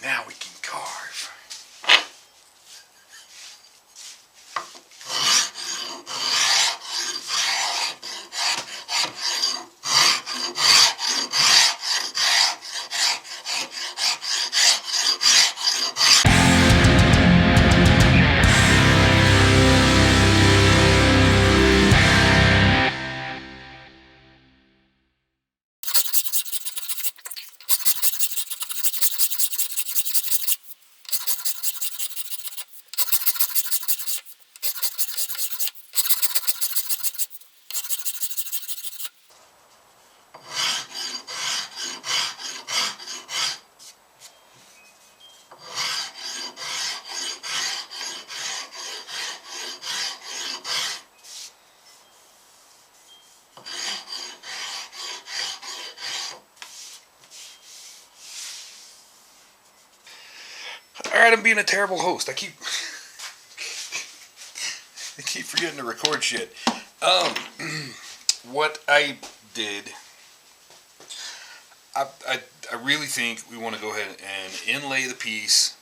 Now we can carve. Alright, I'm being a terrible host. I keep forgetting to record shit. What I did, I really think we want to go ahead and inlay the piece,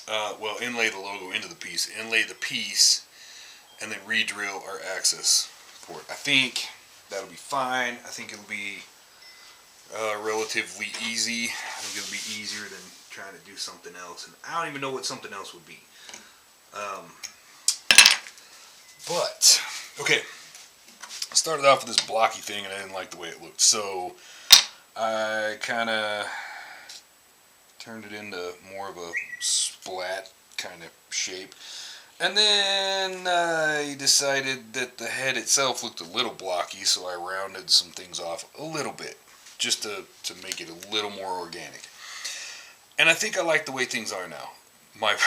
inlay the logo into the piece, inlay the piece, and then re-drill our axis for it. I think that'll be fine. I think it'll be relatively easy. I think it'll be easier than trying to do something else, and I don't even know what something else would be. But okay, I started off with this blocky thing and I didn't like the way it looked, so I kind of turned it into more of a splat kind of shape, and then I decided that the head itself looked a little blocky, so I rounded some things off a little bit just to make it a little more organic. And I think I like the way things are now. What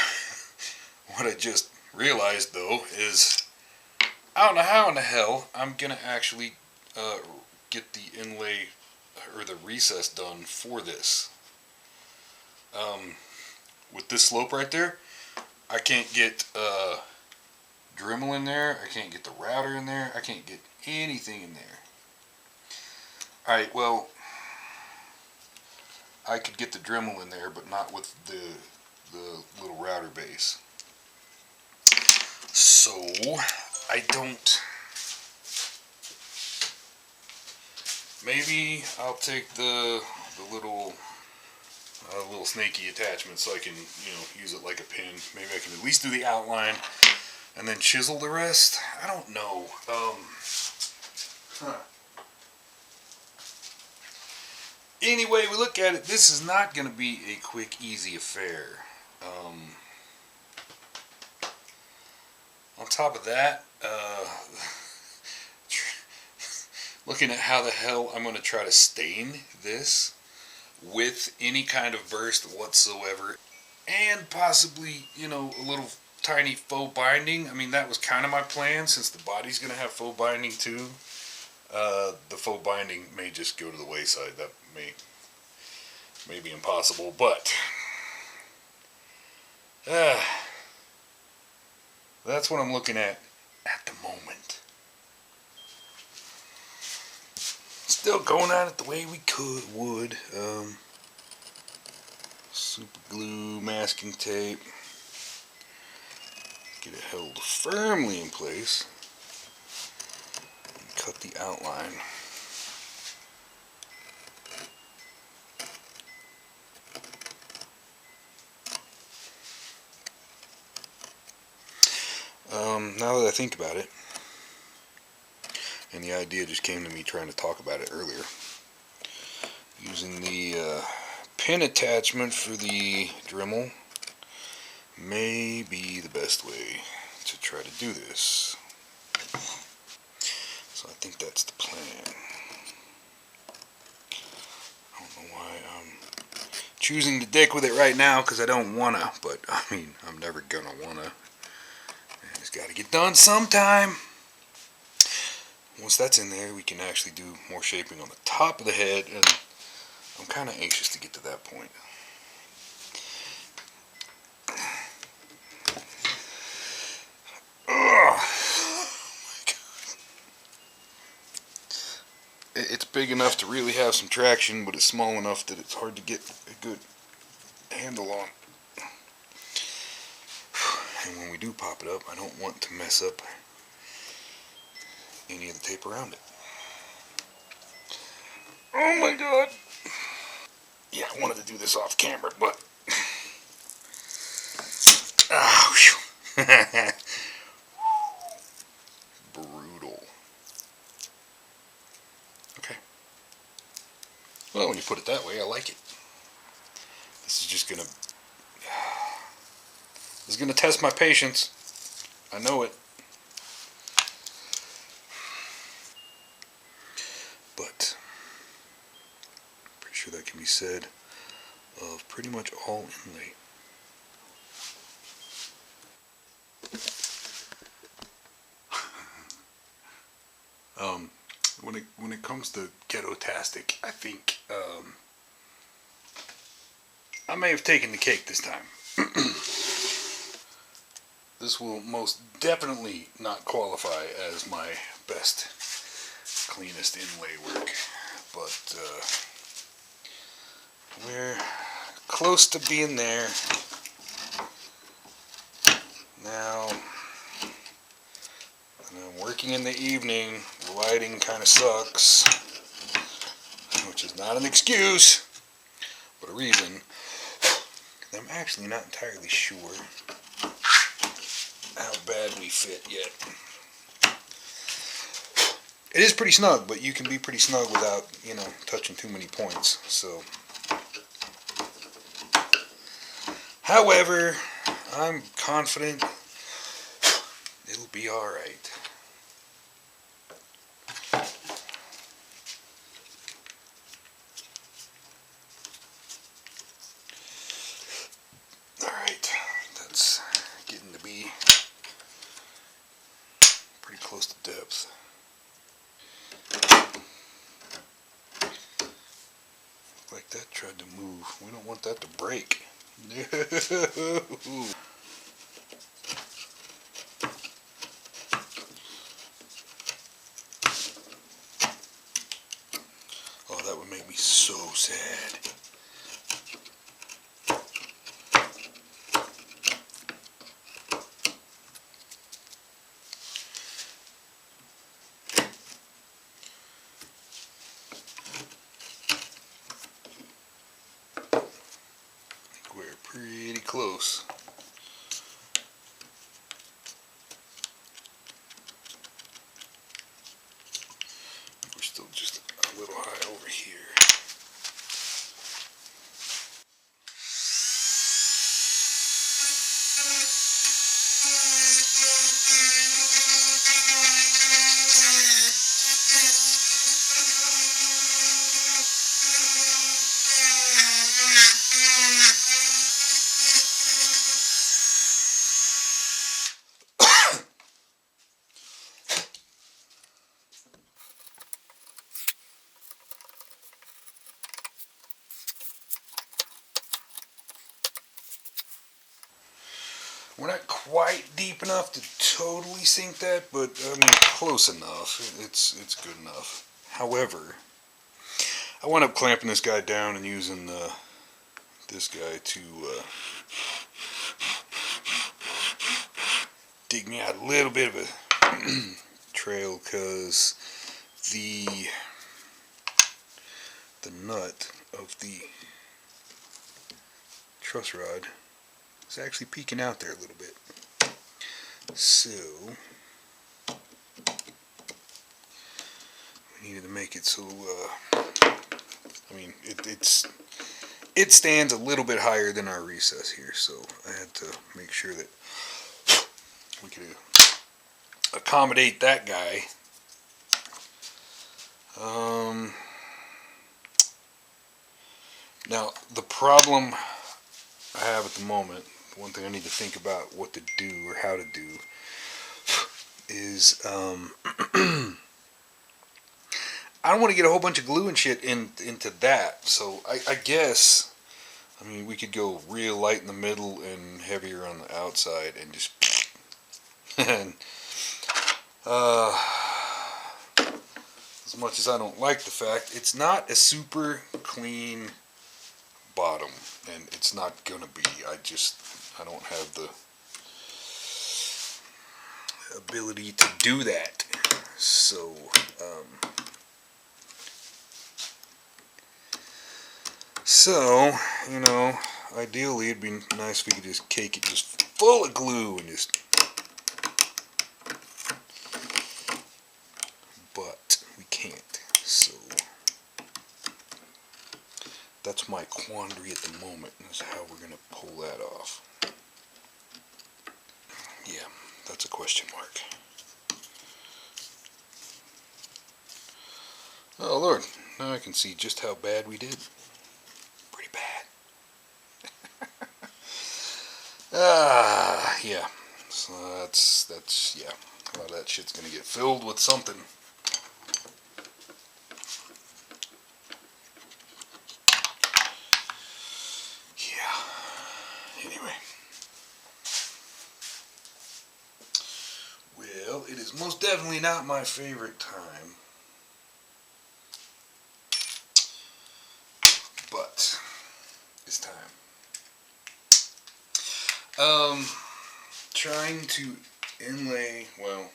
I just realized, though, is I don't know how in the hell I'm going to actually get the inlay or the recess done for this. With this slope right there, I can't get Dremel in there. I can't get the router in there. I can't get anything in there. Alright, well, I could get the Dremel in there, but not with the little router base. So I don't. Maybe I'll take the little snaky attachment so I can use it like a pin. Maybe I can at least do the outline and then chisel the rest. I don't know. Anyway, we look at it. This is not going to be a quick, easy affair. On top of that, looking at how the hell I'm going to try to stain this with any kind of burst whatsoever, and possibly, a little tiny faux binding. I mean, that was kind of my plan, since the body's going to have faux binding too. The faux binding may just go to the wayside. That may be impossible, but that's what I'm looking at the moment. Still going at it the way we would. Super glue, masking tape. Get it held firmly in place. And cut the outline. Now that I think about it, and the idea just came to me trying to talk about it earlier, using the pin attachment for the Dremel may be the best way to try to do this. So I think that's the plan. I don't know why I'm choosing to dick with it right now, because I don't wanna, but I mean, I'm never gonna wanna. It's got to get done sometime. Once that's in there, we can actually do more shaping on the top of the head, and I'm kind of anxious to get to that point. Oh my God. It's big enough to really have some traction, but it's small enough that it's hard to get a good handle on. And when we do pop it up, I don't want to mess up any of the tape around it. Oh my god! Yeah, I wanted to do this off camera, but... Oh, brutal. Okay. Well, when you put it that way, I like it. This is just gonna... This is gonna test my patience. I know it. But... pretty sure that can be said of pretty much all inlay. When it comes to ghetto-tastic, I think I may have taken the cake this time. This will most definitely not qualify as my best, cleanest inlay work, but we're close to being there. Now, I'm working in the evening, the lighting kind of sucks, which is not an excuse, but a reason. I'm actually not entirely sure how bad we fit yet. It is pretty snug, but you can be pretty snug without, you know, touching too many points, so. However, I'm confident it'll be alright. Alright, that's getting to be pretty close to depth. Like that tried to move. We don't want that to break. No. Oh, that would make me so sad. We're pretty close. We're still just a little high over here. We're not quite deep enough to totally sink that, but I mean close enough. It's good enough. However, I wound up clamping this guy down and using this guy to dig me out a little bit of a trail, because the nut of the truss rod is actually peeking out there a little bit. So we needed to make it so I mean it stands a little bit higher than our recess here, so I had to make sure that we could accommodate that guy. Now the problem I have at the moment, one thing I need to think about what to do or how to do is I don't want to get a whole bunch of glue and shit into that. So I guess, I mean, we could go real light in the middle and heavier on the outside and just and as much as I don't like the fact, it's not a super clean bottom, and it's not gonna be. I don't have the ability to do that. So, you know, ideally it'd be nice if we could just cake it just full of glue and just, but we can't. So that's my quandary at the moment, is how we're going to pull that off. Yeah, that's a question mark. Oh Lord, now I can see just how bad we did. Pretty bad. Yeah. So that's yeah. A lot of that shit's gonna get filled with something. Yeah. Anyway. Well, it is most definitely not my favorite time. But it's time. Trying to inlay, well,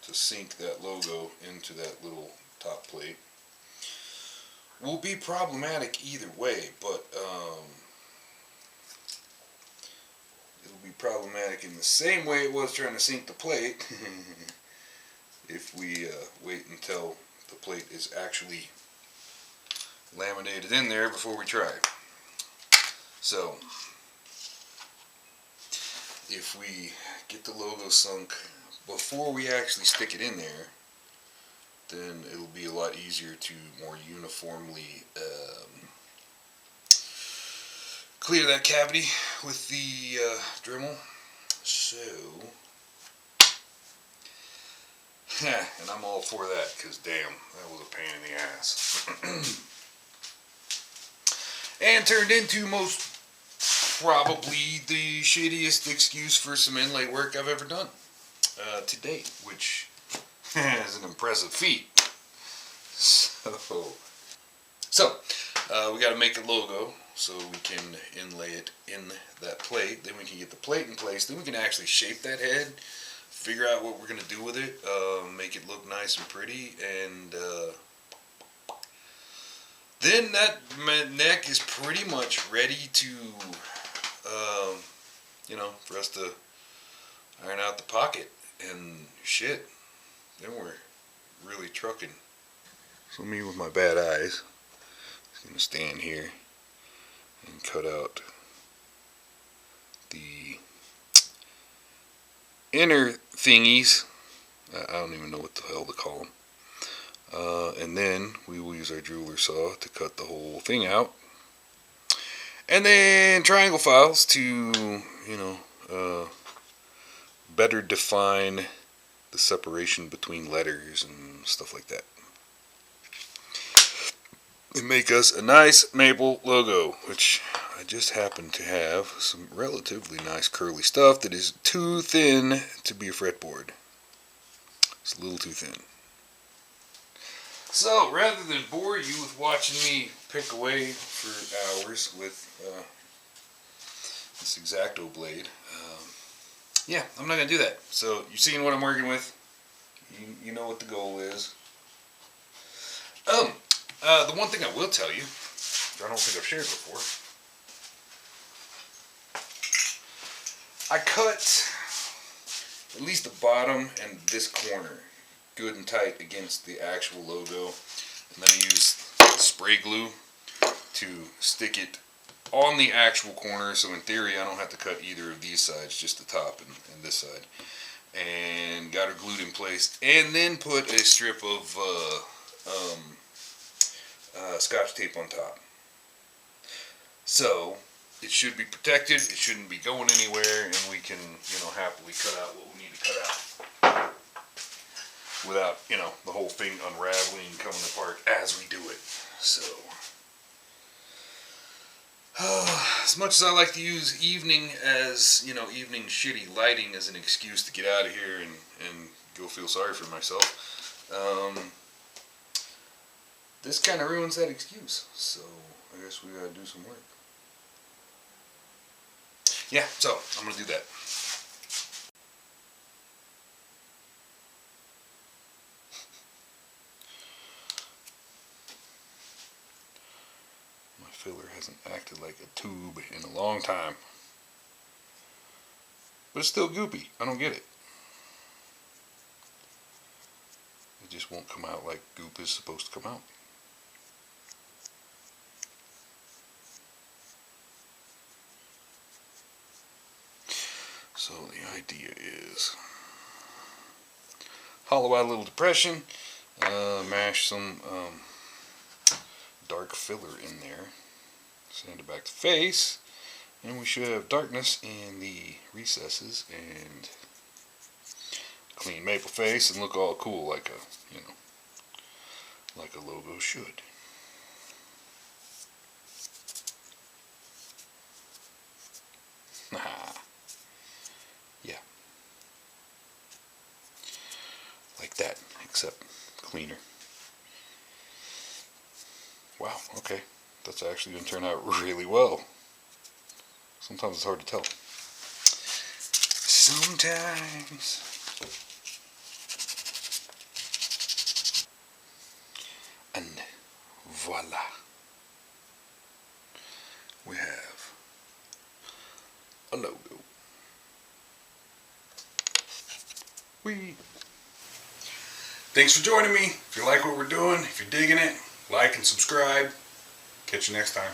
to sink that logo into that little top plate will be problematic either way, but it'll be problematic in the same way it was trying to sink the plate if we wait until the plate is actually laminated in there before we try. So if we get the logo sunk before we actually stick it in there, then it'll be a lot easier to more uniformly clear that cavity with the Dremel. So, and I'm all for that, because damn, that was a pain in the ass. And turned into most probably the shittiest excuse for some inlay work I've ever done to date, which is an impressive feat. So we got to make a logo so we can inlay it in that plate. Then we can get the plate in place. Then we can actually shape that head, figure out what we're going to do with it, make it look nice and pretty, and then that neck is pretty much ready to, you know, for us to iron out the pocket and shit. Then we're really trucking. So me with my bad eyes is going to stand here and cut out the inner thingies. I don't even know what the hell to call them. And then we will use our jeweler saw to cut the whole thing out. And then triangle files to, you know, better define the separation between letters and stuff like that. And make us a nice maple logo, which I just happen to have some relatively nice curly stuff that is too thin to be a fretboard. It's a little too thin. So, rather than bore you with watching me pick away for hours with this X-Acto blade, yeah, I'm not going to do that. So, you've seen what I'm working with. You know what the goal is. The one thing I will tell you, I don't think I've shared before, I cut at least the bottom and this corner good and tight against the actual logo, and then I use spray glue to stick it on the actual corner, so in theory I don't have to cut either of these sides, just the top and this side, and got her glued in place, and then put a strip of Scotch tape on top. So it should be protected, it shouldn't be going anywhere, and we can, you know, happily cut out what we need to cut out without, you know, the whole thing unraveling and coming apart as we do it. So as much as I like to use evening as, you know, evening shitty lighting as an excuse to get out of here and go feel sorry for myself, this kind of ruins that excuse. So I guess we gotta do some work. Yeah, so I'm gonna do that. Hasn't acted like a tube in a long time. But it's still goopy. I don't get it. It just won't come out like goop is supposed to come out. So the idea is hollow out a little depression, mash some dark filler in there, sand it back to face, and we should have darkness in the recesses and clean maple face and look all cool like a, you know, like a logo should. Yeah. Like that, except cleaner. Wow, okay. That's actually going to turn out really well. Sometimes it's hard to tell. Sometimes. And voila. We have a logo. Thanks for joining me. If you like what we're doing, if you're digging it, like and subscribe. Catch you next time.